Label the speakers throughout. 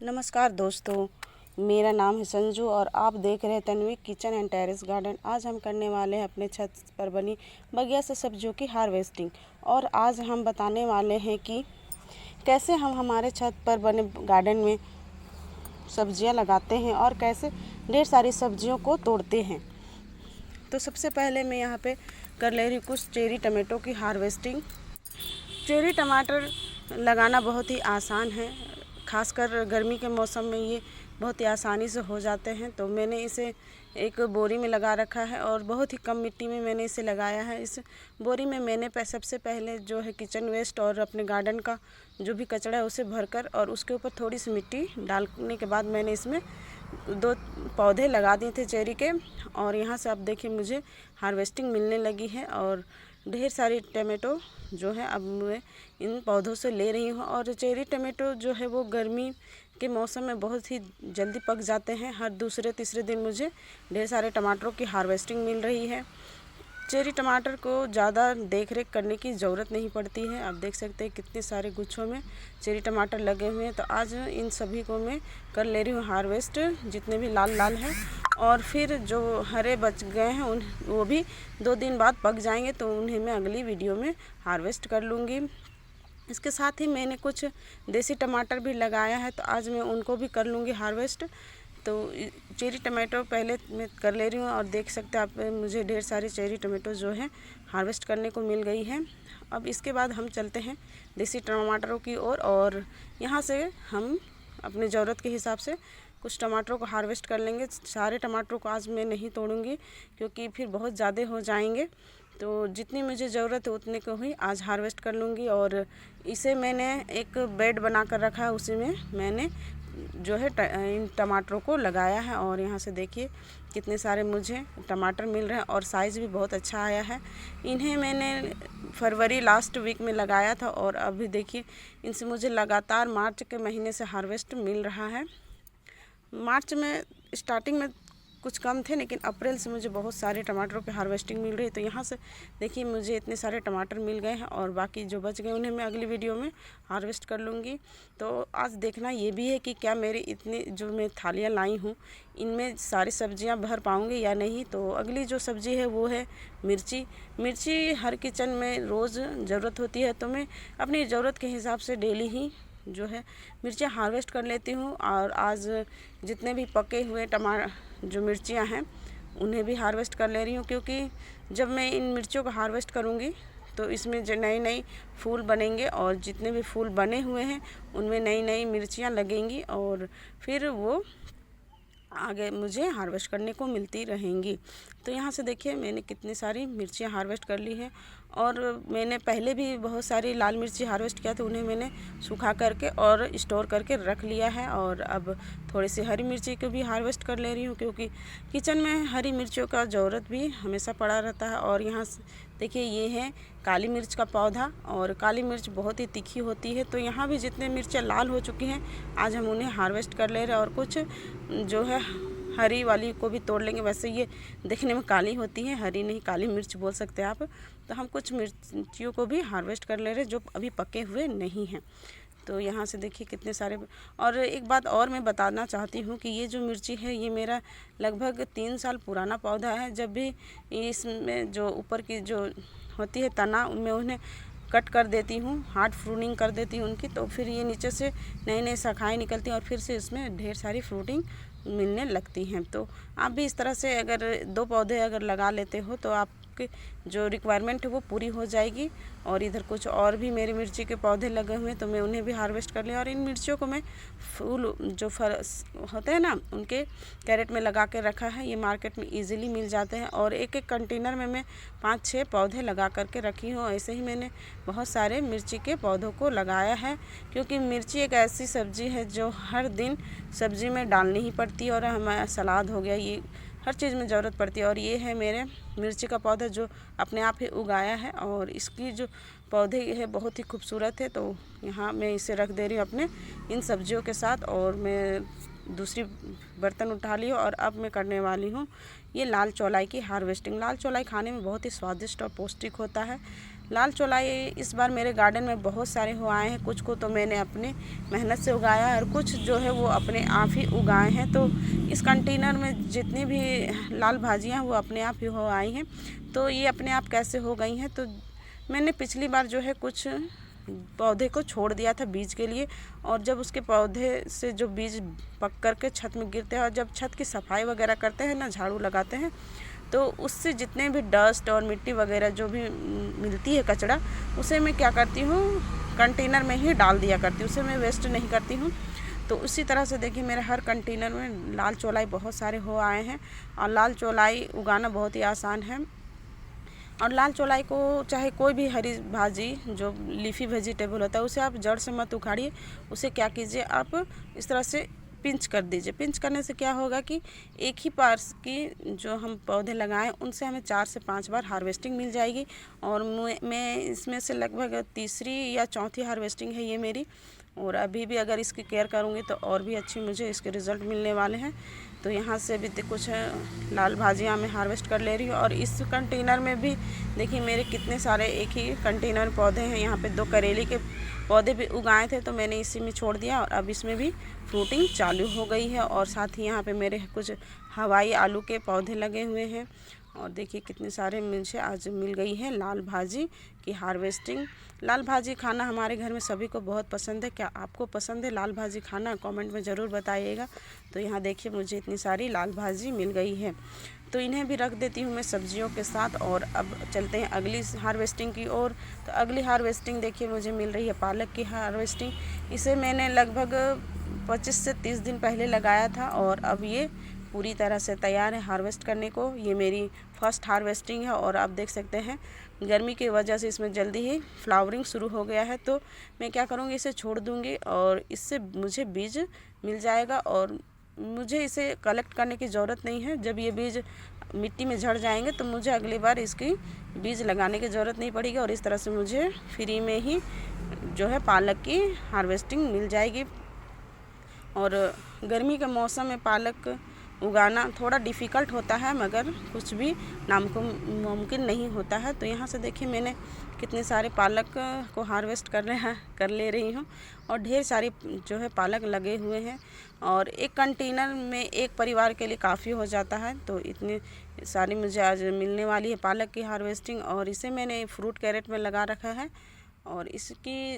Speaker 1: नमस्कार दोस्तों, मेरा नाम है संजू और आप देख रहे हैं Tanvi kitchen and terrace garden. आज हम करने वाले हैं अपने छत पर बनी बगिया से सब्जियों की हार्वेस्टिंग। और आज हम बताने वाले हैं कि कैसे हम हमारे छत पर बने गार्डन में सब्जियां लगाते हैं और कैसे ढेर सारी सब्जियों को तोड़ते हैं। तो सबसे पहले मैं यहाँ पे कर ले रही हूँ कुछ चेरी टमाटो की हार्वेस्टिंग। चेरी टमाटर लगाना बहुत ही आसान है, खासकर गर्मी के मौसम में ये बहुत ही आसानी से हो जाते हैं। तो मैंने इसे एक बोरी में लगा रखा है और बहुत ही कम मिट्टी में मैंने इसे लगाया है। इस बोरी में मैंने सबसे पहले जो है किचन वेस्ट और अपने गार्डन का जो भी कचरा है उसे भरकर और उसके ऊपर थोड़ी सी मिट्टी डालने के बाद मैंने इसमें 2 पौधे लगा दिए थे चेरी के। और यहाँ से आप देखिए मुझे हार्वेस्टिंग मिलने लगी है और ढेर सारी टमाटो जो है अब मैं इन पौधों से ले रही हूँ। और चेरी टमाटो जो है वो गर्मी के मौसम में बहुत ही जल्दी पक जाते हैं। हर दूसरे तीसरे दिन मुझे ढेर सारे टमाटरों की हार्वेस्टिंग मिल रही है। चेरी टमाटर को ज़्यादा देख रेख करने की ज़रूरत नहीं पड़ती है। आप देख सकते हैं कितने सारे गुच्छों में चेरी टमाटर लगे हुए हैं। तो आज इन सभी को मैं कर ले रही हूँ हार्वेस्ट, जितने भी लाल लाल हैं। और फिर जो हरे बच गए हैं वो भी 2 दिन बाद पक जाएंगे, तो उन्हें मैं अगली वीडियो में हार्वेस्ट कर लूँगी। इसके साथ ही मैंने कुछ देसी टमाटर भी लगाया है, तो आज मैं उनको भी कर लूँगी हार्वेस्ट। तो चेरी टमाटो पहले मैं कर ले रही हूँ और देख सकते हैं आप मुझे ढेर सारी चेरी टमाटो जो है हार्वेस्ट करने को मिल गई है। अब इसके बाद हम चलते हैं देसी टमाटरों की ओर और यहाँ से हम अपनी ज़रूरत के हिसाब से कुछ टमाटरों को हार्वेस्ट कर लेंगे। सारे टमाटरों को आज मैं नहीं तोड़ूंगी क्योंकि फिर बहुत ज़्यादा हो जाएंगे। तो जितनी मुझे ज़रूरत है उतने को ही आज हार्वेस्ट कर लूँगी। और इसे मैंने एक बेड बना कर रखा है, उसी में मैंने जो है इन टमाटरों को लगाया है। और यहाँ से देखिए कितने सारे मुझे टमाटर मिल रहे हैं और साइज़ भी बहुत अच्छा आया है। इन्हें मैंने फरवरी लास्ट वीक में लगाया था और अभी देखिए इनसे मुझे लगातार मार्च के महीने से हार्वेस्ट मिल रहा है। मार्च में स्टार्टिंग में कुछ कम थे, लेकिन अप्रैल से मुझे बहुत सारे टमाटरों पे हार्वेस्टिंग मिल रही है। तो यहाँ से देखिए मुझे इतने सारे टमाटर मिल गए हैं और बाकी जो बच गए उन्हें मैं अगली वीडियो में हार्वेस्ट कर लूँगी। तो आज देखना ये भी है कि क्या मेरी इतनी जो मैं थालियाँ लाई हूँ इनमें सारी सब्जियाँ भर पाऊँगी या नहीं। तो अगली जो सब्ज़ी है वो है मिर्ची। मिर्ची हर किचन में रोज़ ज़रूरत होती है, तो मैं अपनी ज़रूरत के हिसाब से डेली ही जो है मिर्चियाँ हार्वेस्ट कर लेती हूँ। और आज जितने भी पके हुए जो मिर्चियाँ हैं उन्हें भी हार्वेस्ट कर ले रही हूँ, क्योंकि जब मैं इन मिर्चियों को हार्वेस्ट करूँगी तो इसमें जो नई नई फूल बनेंगे और जितने भी फूल बने हुए हैं उनमें नई नई मिर्चियाँ लगेंगी और फिर वो आगे मुझे हार्वेस्ट करने को मिलती रहेंगी। तो यहाँ से देखिए मैंने कितनी सारी मिर्चियाँ हार्वेस्ट कर ली हैं। और मैंने पहले भी बहुत सारी लाल मिर्ची हार्वेस्ट किया था, उन्हें मैंने सूखा करके और स्टोर करके रख लिया है। और अब थोड़ी सी हरी मिर्ची को भी हार्वेस्ट कर ले रही हूँ, क्योंकि किचन में हरी मिर्चियों का ज़रूरत भी हमेशा पड़ा रहता है। और यहाँ देखिए ये है काली मिर्च का पौधा और काली मिर्च बहुत ही तीखी होती है। तो यहाँ भी जितने मिर्चें लाल हो चुकी हैं आज हम उन्हें हार्वेस्ट कर ले रहे हैं और कुछ जो है हरी वाली को भी तोड़ लेंगे। वैसे ये देखने में काली होती है, हरी नहीं काली मिर्च बोल सकते हैं आप। तो हम कुछ मिर्चियों को भी हार्वेस्ट कर ले रहे हैं जो अभी पके हुए नहीं हैं। तो यहाँ से देखिए कितने सारे। और एक बात और मैं बताना चाहती हूँ कि ये जो मिर्ची है ये मेरा लगभग 3 साल पुराना पौधा है। जब भी इसमें जो ऊपर की जो होती है तना मैं उन्हें कट कर देती हूँ, हार्ड फ्रूटिंग कर देती हूँ उनकी, तो फिर ये नीचे से नई नई शाखाएँ निकलती हैं और फिर से इसमें ढेर सारी फ्रूटिंग मिलने लगती हैं। तो आप भी इस तरह से अगर 2 पौधे अगर लगा लेते हो तो आपके जो रिक्वायरमेंट है वो पूरी हो जाएगी। और इधर कुछ और भी मेरी मिर्ची के पौधे लगे हुए हैं तो मैं उन्हें भी हार्वेस्ट कर लिया। और इन मिर्चियों को मैं फूल जो फल होते हैं ना उनके कैरेट में लगा के रखा है, ये मार्केट में ईजिली मिल जाते हैं। और एक एक कंटेनर में मैं 5-6 पौधे लगा करके रखी हूँ। ऐसे ही मैंने बहुत सारे मिर्ची के पौधों को लगाया है, क्योंकि मिर्ची एक ऐसी सब्ज़ी है जो हर दिन सब्ज़ी में डालनी ही पड़ती है। और हमारा सलाद हो गया, ये हर चीज़ में ज़रूरत पड़ती है। और ये है मेरे मिर्ची का पौधा जो अपने आप ही उगाया है और इसकी जो पौधे है बहुत ही खूबसूरत है। तो यहाँ मैं इसे रख दे रही हूँ अपने इन सब्जियों के साथ। और मैं दूसरी बर्तन उठा ली और अब मैं करने वाली हूँ ये लाल चौलाई की हार्वेस्टिंग। लाल चौलाई खाने में बहुत ही स्वादिष्ट और पौष्टिक होता है। लाल चौलाई इस बार मेरे गार्डन में बहुत सारे हो आए हैं। कुछ को तो मैंने अपने मेहनत से उगाया है और कुछ जो है वो अपने आप ही उगाए हैं। तो इस कंटेनर में जितनी भी लाल भाजियाँ हैं वो अपने आप ही हो आई हैं। तो ये अपने आप कैसे हो गई हैं, तो मैंने पिछली बार जो है कुछ पौधे को छोड़ दिया था बीज के लिए, और जब उसके पौधे से जो बीज पक कर के छत में गिरते हैं और जब छत की सफाई वगैरह करते हैं ना, झाड़ू लगाते हैं, तो उससे जितने भी डस्ट और मिट्टी वगैरह जो भी मिलती है कचरा, उसे मैं क्या करती हूँ कंटेनर में ही डाल दिया करती हूँ, उसे मैं वेस्ट नहीं करती हूँ। तो उसी तरह से देखिए मेरे हर कंटेनर में लाल चौलाई बहुत सारे हो आए हैं। और लाल चौलाई उगाना बहुत ही आसान है। और लाल चौलाई को चाहे कोई भी हरी भाजी जो लीफी वेजिटेबल होता है उसे आप जड़ से मत उखाड़िए, उसे क्या कीजिए आप इस तरह से पिंच कर दीजिए। पिंच करने से क्या होगा कि एक ही पार्स की जो हम पौधे लगाएं उनसे हमें 4 से 5 बार हार्वेस्टिंग मिल जाएगी। और मैं इसमें से लगभग तीसरी या चौथी हार्वेस्टिंग है ये मेरी, और अभी भी अगर इसकी केयर करूँगी तो और भी अच्छी मुझे इसके रिज़ल्ट मिलने वाले हैं। तो यहाँ से भी कुछ लाल भाजियाँ मैं हार्वेस्ट कर ले रही हूँ। और इस कंटेनर में भी देखिए मेरे कितने सारे एक ही कंटेनर में पौधे हैं। यहाँ पे 2 करेले के पौधे भी उगाए थे तो मैंने इसी में छोड़ दिया, और अब इसमें भी फ्रूटिंग चालू हो गई है। और साथ ही यहाँ पे मेरे कुछ हवाई आलू के पौधे लगे हुए हैं। और देखिए कितने सारे मुझे आज मिल गई है लाल भाजी की हार्वेस्टिंग। लाल भाजी खाना हमारे घर में सभी को बहुत पसंद है। क्या आपको पसंद है लाल भाजी खाना? कमेंट में ज़रूर बताइएगा। तो यहाँ देखिए मुझे इतनी सारी लाल भाजी मिल गई है, तो इन्हें भी रख देती हूँ मैं सब्जियों के साथ। और अब चलते हैं अगली हार्वेस्टिंग की ओर। तो अगली हार्वेस्टिंग देखिए मुझे मिल रही है पालक की हार्वेस्टिंग। इसे मैंने लगभग 25 से 30 दिन पहले लगाया था और अब ये पूरी तरह से तैयार है हार्वेस्ट करने को। ये मेरी फर्स्ट हार्वेस्टिंग है और आप देख सकते हैं गर्मी की वजह से इसमें जल्दी ही फ्लावरिंग शुरू हो गया है। तो मैं क्या करूँगी, इसे छोड़ दूँगी और इससे मुझे बीज मिल जाएगा और मुझे इसे कलेक्ट करने की ज़रूरत नहीं है। जब ये बीज मिट्टी में झड़ जाएंगे तो मुझे अगली बार इसकी बीज लगाने की ज़रूरत नहीं पड़ेगी और इस तरह से मुझे फ्री में ही जो है पालक की हार्वेस्टिंग मिल जाएगी। और गर्मी के मौसम में पालक उगाना थोड़ा डिफ़िकल्ट होता है, मगर कुछ भी नामुमकिन नहीं होता है। तो यहाँ से देखिए मैंने कितने सारे पालक को हार्वेस्ट कर ले रही हूँ और ढेर सारी जो है पालक लगे हुए हैं। और एक कंटेनर में एक परिवार के लिए काफ़ी हो जाता है। तो इतनी सारी मुझे आज मिलने वाली है पालक की हार्वेस्टिंग। और इसे मैंने फ्रूट कैरेट में लगा रखा है और इसके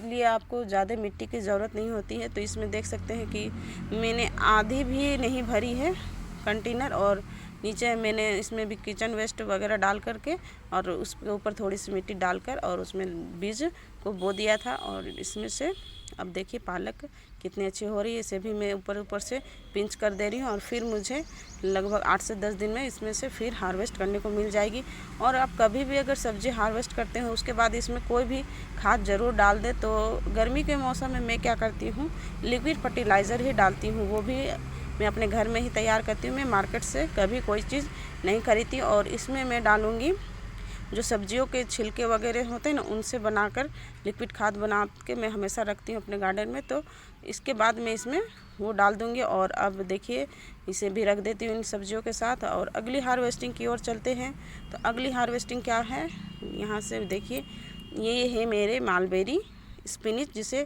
Speaker 1: लिए आपको ज़्यादा मिट्टी की ज़रूरत नहीं होती है। तो इसमें देख सकते हैं कि मैंने आधी भी नहीं भरी है कंटेनर, और नीचे मैंने इसमें भी किचन वेस्ट वगैरह डाल करके और उसके ऊपर थोड़ी सी मिट्टी डालकर और उसमें बीज को बो दिया था। और इसमें से अब देखिए पालक कितनी अच्छी हो रही है। इसे भी मैं ऊपर से पिंच कर दे रही हूँ और फिर मुझे लगभग 8 से 10 दिन में इसमें से फिर हार्वेस्ट करने को मिल जाएगी। और आप कभी भी अगर सब्ज़ी हार्वेस्ट करते हो उसके बाद इसमें कोई भी खाद ज़रूर डाल दे। तो गर्मी के मौसम में मैं क्या करती हूँ, लिक्विड फर्टिलाइज़र ही डालती हूँ, वो भी मैं अपने घर में ही तैयार करती हूँ। मैं मार्केट से कभी कोई चीज़ नहीं खरीदती। और इसमें मैं डालूँगी जो सब्जियों के छिलके वगैरह होते हैं ना, उनसे बनाकर लिक्विड खाद बना के मैं हमेशा रखती हूँ अपने गार्डन में। तो इसके बाद मैं इसमें वो डाल दूँगी। और अब देखिए इसे भी रख देती हूँ इन सब्जियों के साथ। और अगली हार्वेस्टिंग की ओर चलते हैं। तो अगली हार्वेस्टिंग क्या है, यहाँ से देखिए ये है मेरे मालबेरी स्पिनिच, जिसे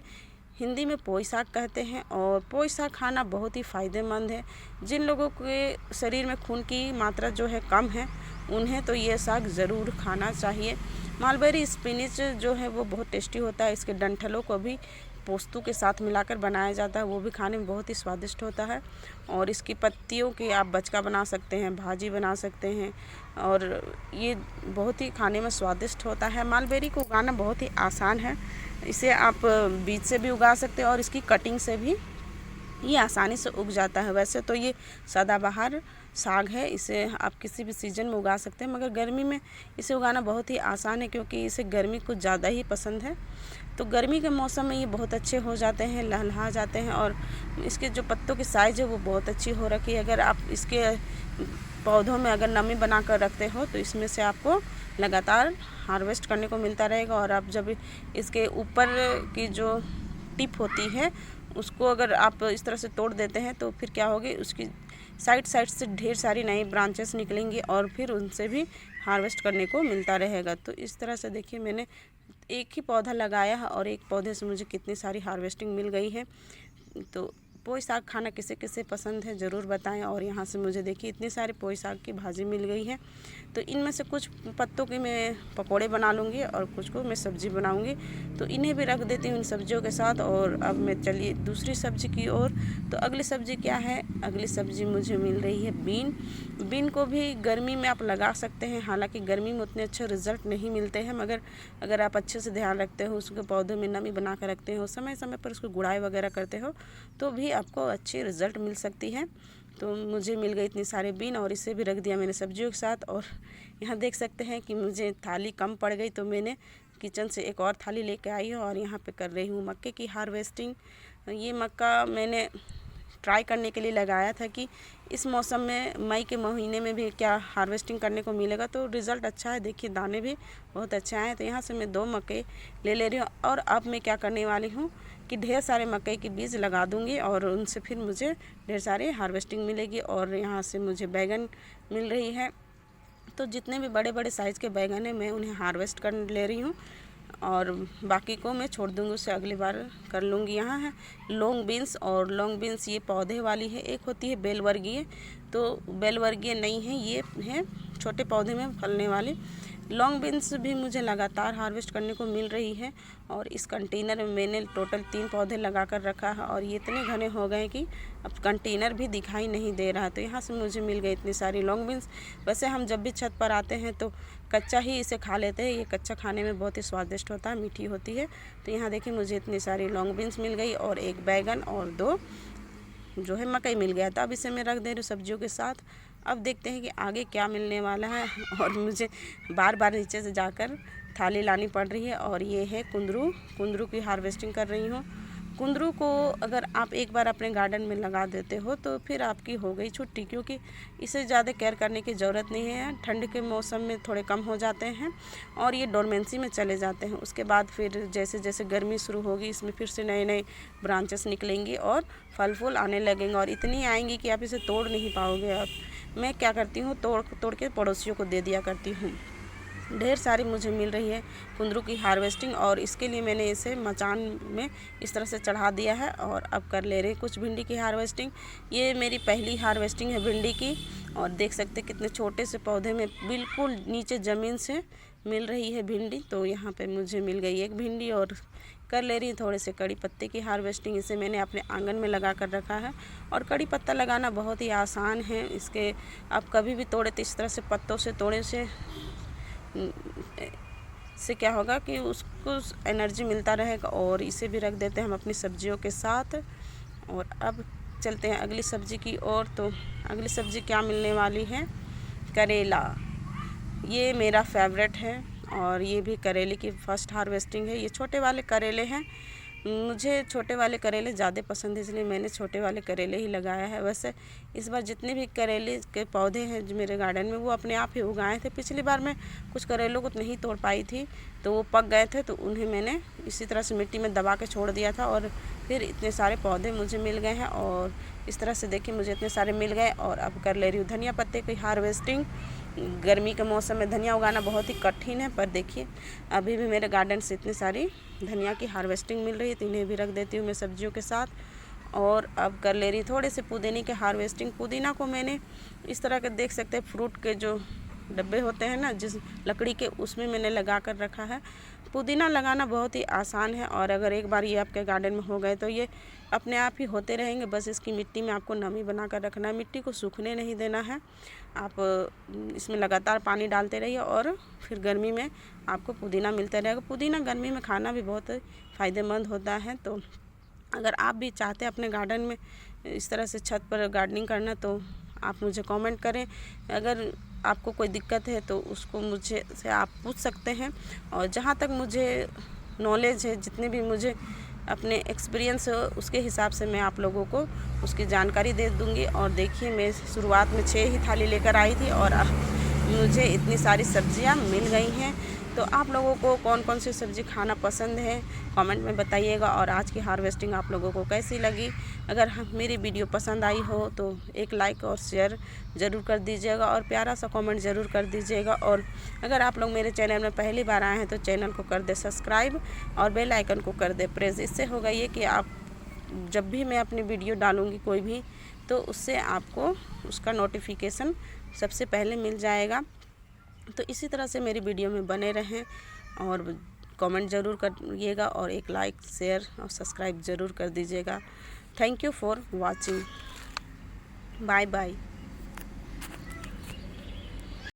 Speaker 1: हिंदी में पोई साग कहते हैं। और पोई साग खाना बहुत ही फ़ायदेमंद है। जिन लोगों के शरीर में खून की मात्रा जो है कम है उन्हें तो ये साग ज़रूर खाना चाहिए। मालबेरी स्पिनिच जो है वो बहुत टेस्टी होता है। इसके डंठलों को भी पोस्तू के साथ मिलाकर बनाया जाता है, वो भी खाने में बहुत ही स्वादिष्ट होता है। और इसकी पत्तियों की आप बचका बना सकते हैं, भाजी बना सकते हैं और ये बहुत ही खाने में स्वादिष्ट होता है। मालबेरी को उगाना बहुत ही आसान है। इसे आप बीज से भी उगा सकते हैं और इसकी कटिंग से भी ये आसानी से उग जाता है। वैसे तो ये सदाबहार साग है, इसे आप किसी भी सीज़न में उगा सकते हैं, मगर गर्मी में इसे उगाना बहुत ही आसान है क्योंकि इसे गर्मी कुछ ज़्यादा ही पसंद है। तो गर्मी के मौसम में ये बहुत अच्छे हो जाते हैं, लहलहा जाते हैं और इसके जो पत्तों की साइज़ है वो बहुत अच्छी हो रखी है। अगर आप इसके पौधों में अगर नमी बना कर रखते हो तो इसमें से आपको लगातार हार्वेस्ट करने को मिलता रहेगा। और आप जब इसके ऊपर की जो टिप होती है उसको अगर आप इस तरह से तोड़ देते हैं तो फिर क्या होगी, उसकी साइड से ढेर सारी नई ब्रांचेस निकलेंगी और फिर उनसे भी हार्वेस्ट करने को मिलता रहेगा। तो इस तरह से देखिए मैंने एक ही पौधा लगाया है और एक पौधे से मुझे कितनी सारी हार्वेस्टिंग मिल गई है। तो पोई साग खाना किसे किसे पसंद है ज़रूर बताएं। और यहाँ से मुझे देखिए इतनी सारी पोई साग की भाजी मिल गई है। तो इनमें से कुछ पत्तों के मैं पकोड़े बना लूँगी और कुछ को मैं सब्ज़ी बनाऊँगी। तो इन्हें भी रख देती हूँ इन सब्जियों के साथ। और अब मैं चलिए दूसरी सब्ज़ी की ओर। तो अगली सब्ज़ी क्या है, अगली सब्ज़ी मुझे मिल रही है बीन को भी गर्मी में आप लगा सकते हैं। हालांकि गर्मी में उतने अच्छे रिज़ल्ट नहीं मिलते हैं, मगर अगर आप अच्छे से ध्यान रखते हो, उसके पौधे में नमी बना कर रखते हो, समय समय पर उसको गुड़ाई वगैरह करते हो, तो भी आपको अच्छी रिज़ल्ट मिल सकती है। तो मुझे मिल गई इतनी सारे बीन और इसे भी रख दिया मैंने सब्जियों के साथ। और यहाँ देख सकते हैं कि मुझे थाली कम पड़ गई, तो मैंने किचन से एक और थाली लेके आई हूँ और यहाँ पे कर रही हूँ मक्के की हार्वेस्टिंग। ये मक्का मैंने ट्राई करने के लिए लगाया था कि इस मौसम में मई के महीने में भी क्या हार्वेस्टिंग करने को मिलेगा। तो रिज़ल्ट अच्छा है, देखिए दाने भी बहुत अच्छे आए हैं। तो यहाँ से मैं 2 मक्के ले रही हूँ। और अब मैं क्या करने वाली हूँ कि ढेर सारे मकई के बीज लगा दूँगी और उनसे फिर मुझे ढेर सारी हार्वेस्टिंग मिलेगी। और यहाँ से मुझे बैगन मिल रही है। तो जितने भी बड़े बड़े साइज़ के बैगन हैं मैं उन्हें हार्वेस्ट कर ले रही हूँ और बाकी को मैं छोड़ दूँगी, उससे अगली बार कर लूँगी। यहाँ है लॉन्ग बीन्स, और लॉन्ग बीन्स ये पौधे वाली है। एक होती है बेलवर्गीय, तो बेलवर्गीय नहीं है, ये है छोटे पौधे में फलने वाली। लॉन्ग बीन्स भी मुझे लगातार हार्वेस्ट करने को मिल रही है। और इस कंटेनर में मैंने टोटल 3 पौधे लगा कर रखा है और ये इतने घने हो गए कि अब कंटेनर भी दिखाई नहीं दे रहा है। तो यहाँ से मुझे मिल गई इतनी सारी लॉन्ग बीन्स। वैसे हम जब भी छत पर आते हैं तो कच्चा ही इसे खा लेते हैं। ये कच्चा खाने में बहुत ही स्वादिष्ट होता है, मीठी होती है। तो यहाँ देखिए मुझे इतनी सारी लॉन्ग बीन्स मिल गई और 1 बैगन और 2 जो है मकई मिल गया था। अब इसे मैं रख दे रही हूँ सब्जियों के साथ। अब देखते हैं कि आगे क्या मिलने वाला है। और मुझे बार बार नीचे से जाकर थाली लानी पड़ रही है। और ये है कुंदरू की हार्वेस्टिंग कर रही हूँ। कुंदरू को अगर आप एक बार अपने गार्डन में लगा देते हो तो फिर आपकी हो गई छुट्टी, क्योंकि इसे ज़्यादा केयर करने की ज़रूरत नहीं है। ठंड के मौसम में थोड़े कम हो जाते हैं और ये डोरमेंसी में चले जाते हैं। उसके बाद फिर जैसे जैसे गर्मी शुरू होगी इसमें फिर से नए नए ब्रांचेस निकलेंगी और फल फूल आने लगेंगे और इतनी आएंगी कि आप इसे तोड़ नहीं पाओगे। अब मैं क्या करती हूँ, तोड़ के पड़ोसियों को दे दिया करती हूँ। ढेर सारी मुझे मिल रही है कुंदरू की हार्वेस्टिंग और इसके लिए मैंने इसे मचान में इस तरह से चढ़ा दिया है। और अब कर ले रही कुछ भिंडी की हार्वेस्टिंग। ये मेरी पहली हार्वेस्टिंग है भिंडी की। और देख सकते कितने छोटे से पौधे में बिल्कुल नीचे ज़मीन से मिल रही है भिंडी। तो यहाँ पे मुझे मिल गई 1 भिंडी और कर ले रही थोड़े से कड़ी पत्ते की हार्वेस्टिंग। इसे मैंने अपने आंगन में लगा कर रखा है और कड़ी पत्ता लगाना बहुत ही आसान है। इसके आप कभी भी तोड़े तो इस तरह से पत्तों से तोड़े से क्या होगा कि उसको एनर्जी मिलता रहेगा। और इसे भी रख देते हैं हम अपनी सब्जियों के साथ। और अब चलते हैं अगली सब्ज़ी की ओर। तो अगली सब्ज़ी क्या मिलने वाली है, करेला। ये मेरा फेवरेट है और ये भी करेले की फर्स्ट हार्वेस्टिंग है। ये छोटे वाले करेले हैं। मुझे छोटे वाले करेले ज़्यादा पसंद है, इसलिए मैंने छोटे वाले करेले ही लगाया है। वैसे इस बार जितने भी करेले के पौधे हैं जो मेरे गार्डन में वो अपने आप ही उगाए थे। पिछली बार मैं कुछ करेलों को नहीं तोड़ पाई थी तो वो पक गए थे, तो उन्हें मैंने इसी तरह से मिट्टी में दबा के छोड़ दिया था और फिर इतने सारे पौधे मुझे मिल गए हैं। और इस तरह से देखिए मुझे इतने सारे मिल गए। और अब कर ले रही हूँ धनिया पत्ते की हार्वेस्टिंग। गर्मी के मौसम में धनिया उगाना बहुत ही कठिन है, पर देखिए अभी भी मेरे गार्डन से इतनी सारी धनिया की हार्वेस्टिंग मिल रही है। तो इन्हें भी रख देती हूँ मैं सब्जियों के साथ। और अब कर ले रही थोड़े से पुदीने के हार्वेस्टिंग। पुदीना को मैंने इस तरह के देख सकते हैं फ्रूट के जो डब्बे होते हैं ना, जिस लकड़ी के, उसमें मैंने लगा कर रखा है। पुदीना लगाना बहुत ही आसान है और अगर एक बार ये आपके गार्डन में हो गए तो ये अपने आप ही होते रहेंगे। बस इसकी मिट्टी में आपको नमी बना कर रखना है, मिट्टी को सूखने नहीं देना है। आप इसमें लगातार पानी डालते रहिए और फिर गर्मी में आपको पुदीना मिलता रहेगा। पुदीना गर्मी में खाना भी बहुत फ़ायदेमंद होता है। तो अगर आप भी चाहते हैं अपने गार्डन में इस तरह से छत पर गार्डनिंग करना तो आप मुझे कमेंट करें। अगर आपको कोई दिक्कत है तो उसको मुझे से आप पूछ सकते हैं। और जहाँ तक मुझे नॉलेज है, जितने भी मुझे अपने एक्सपीरियंस उसके हिसाब से मैं आप लोगों को उसकी जानकारी दे दूँगी। और देखिए मैं शुरुआत में 6 ही थाली लेकर आई थी और मुझे इतनी सारी सब्जियां मिल गई हैं। तो आप लोगों को कौन कौन सी सब्ज़ी खाना पसंद है कमेंट में बताइएगा। और आज की हार्वेस्टिंग आप लोगों को कैसी लगी? अगर मेरी वीडियो पसंद आई हो तो एक लाइक और शेयर ज़रूर कर दीजिएगा और प्यारा सा कमेंट ज़रूर कर दीजिएगा। और अगर आप लोग मेरे चैनल में पहली बार आए हैं तो चैनल को कर दे सब्सक्राइब और बेल आइकन को कर दे प्रेस। इससे होगा ये कि आप जब भी मैं अपनी वीडियो डालूँगी कोई भी, तो उससे आपको उसका नोटिफिकेशन सबसे पहले मिल जाएगा। तो इसी तरह से मेरी वीडियो में बने रहें और कमेंट ज़रूर करिएगा और एक लाइक शेयर और सब्सक्राइब ज़रूर कर दीजिएगा। Thank you for watching. Bye bye.